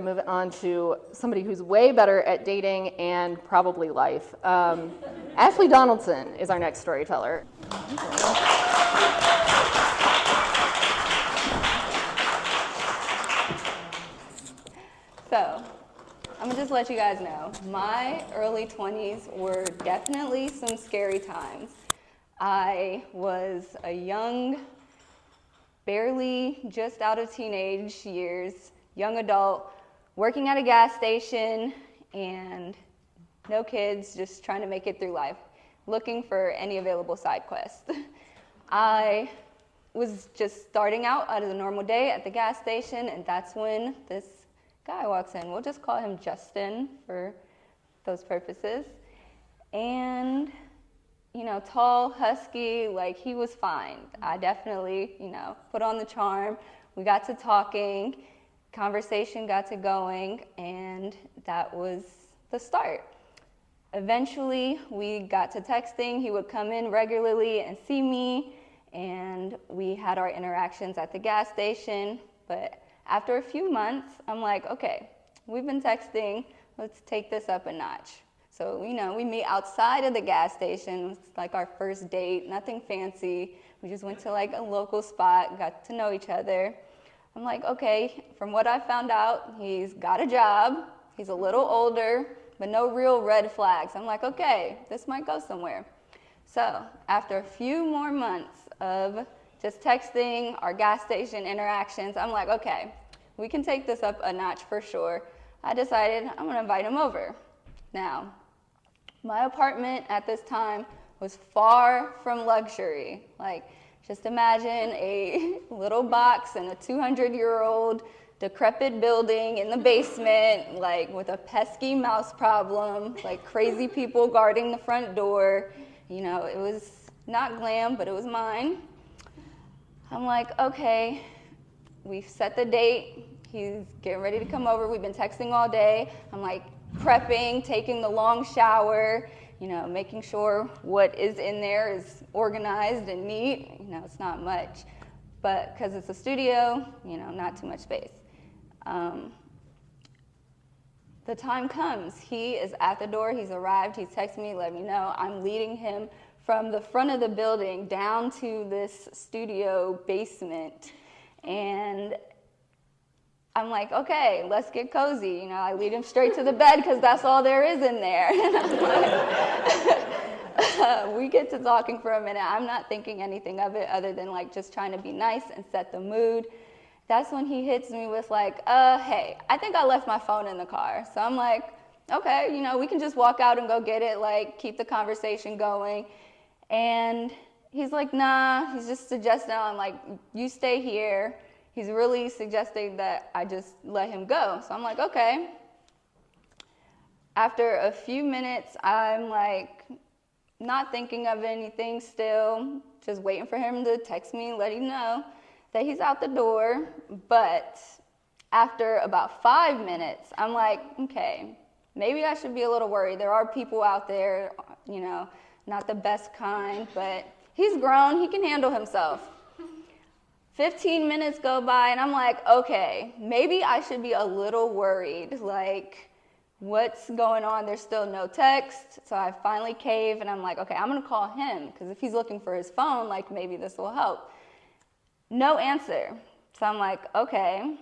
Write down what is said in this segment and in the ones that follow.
Moving on to somebody who's way better at dating and probably life. Ashley Donaldson is our next storyteller. So, I'm gonna just let you guys know, my early 20s were definitely some scary times. I was a young, barely just out of teenage years, young adult, working at a gas station and no kids, just trying to make it through life, looking for any available side quests. I was just starting out of a normal day at the gas station, and that's when this guy walks in. We'll just call him Justin for those purposes. And, you know, tall, husky, like he was fine. I definitely, put on the charm. We got to talking. Conversation got to going, and that was the start. Eventually, we got to texting. He would come in regularly and see me, and we had our interactions at the gas station. But after a few months, I'm like, okay, we've been texting. Let's take this up a notch. So, we meet outside of the gas station. It's like our first date, nothing fancy. We just went to like a local spot, got to know each other. I'm like, okay, from what I found out, he's got a job, he's a little older, but no real red flags. I'm like, okay, this might go somewhere. So after a few more months of just texting, our gas station interactions, I'm like, okay, we can take this up a notch for sure. I decided I'm gonna invite him over. Now, my apartment at this time was far from luxury. Like, just imagine a little box in a 200-year-old decrepit building in the basement, like with a pesky mouse problem, like crazy people guarding the front door. It was not glam, but it was mine. I'm like, okay, we've set the date. He's getting ready to come over. We've been texting all day. I'm like prepping, taking the long shower, making sure what is in there is organized and neat. It's not much, but because it's a studio, not too much space. The time comes. He is at the door. He's arrived. He's texted me, let me know. I'm leading him from the front of the building down to this studio basement. And I'm like, okay, let's get cozy. I lead him straight to the bed because that's all there is in there. We get to talking for a minute. I'm not thinking anything of it other than like just trying to be nice and set the mood. That's when he hits me with like, hey, I think I left my phone in the car. So I'm like, okay, we can just walk out and go get it, like keep the conversation going. And he's like, nah, he's just suggesting, I'm like, you stay here. He's really suggesting that I just let him go. So I'm like, okay. After a few minutes, I'm like not thinking of anything still, just waiting for him to text me, letting know that he's out the door. But after about 5 minutes, I'm like, okay, maybe I should be a little worried. There are people out there, not the best kind, but he's grown, he can handle himself. 15 minutes go by and I'm like, okay, maybe I should be a little worried. Like, what's going on? There's still no text. So I finally cave and I'm like, okay, I'm gonna call him because if he's looking for his phone, like maybe this will help. No answer. So I'm like, okay.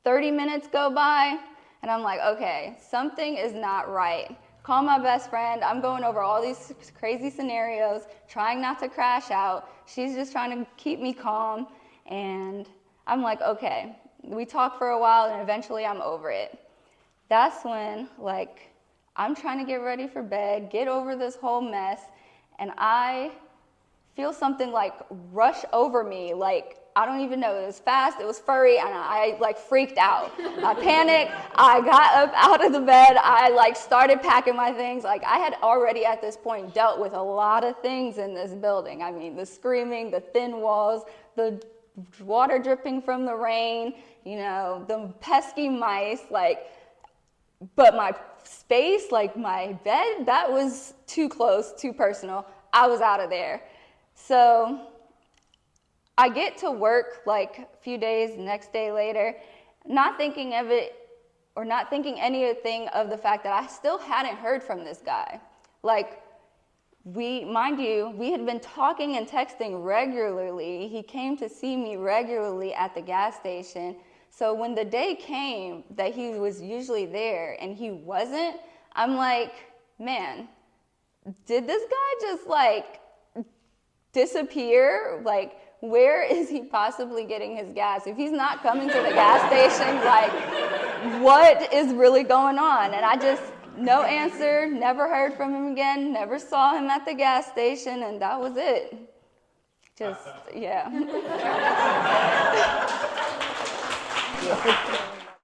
30 minutes go by and I'm like, okay, something is not right. Call my best friend. I'm going over all these crazy scenarios, trying not to crash out. She's just trying to keep me calm. And I'm like, okay. We talk for a while and eventually I'm over it. That's when, like, I'm trying to get ready for bed, get over this whole mess, and I feel something like rush over me. Like, I don't even know, it was fast, it was furry, and I like freaked out. I panicked, I got up out of the bed, I like started packing my things. Like I had already at this point dealt with a lot of things in this building. I mean, the screaming, the thin walls, the water dripping from the rain, the pesky mice, but my space, like my bed, that was too close, too personal. I was out of there. So I get to work like a few days, next day later, not thinking of it, or not thinking anything of the fact that I still hadn't heard from this guy. Like, mind you, we had been talking and texting regularly. He came to see me regularly at the gas station. So when the day came that he was usually there and he wasn't, I'm like, man, did this guy just like disappear? Like, where is he possibly getting his gas? If he's not coming to the gas station, like, what is really going on? And I just, no answer, never heard from him again, never saw him at the gas station, and that was it. Just, yeah.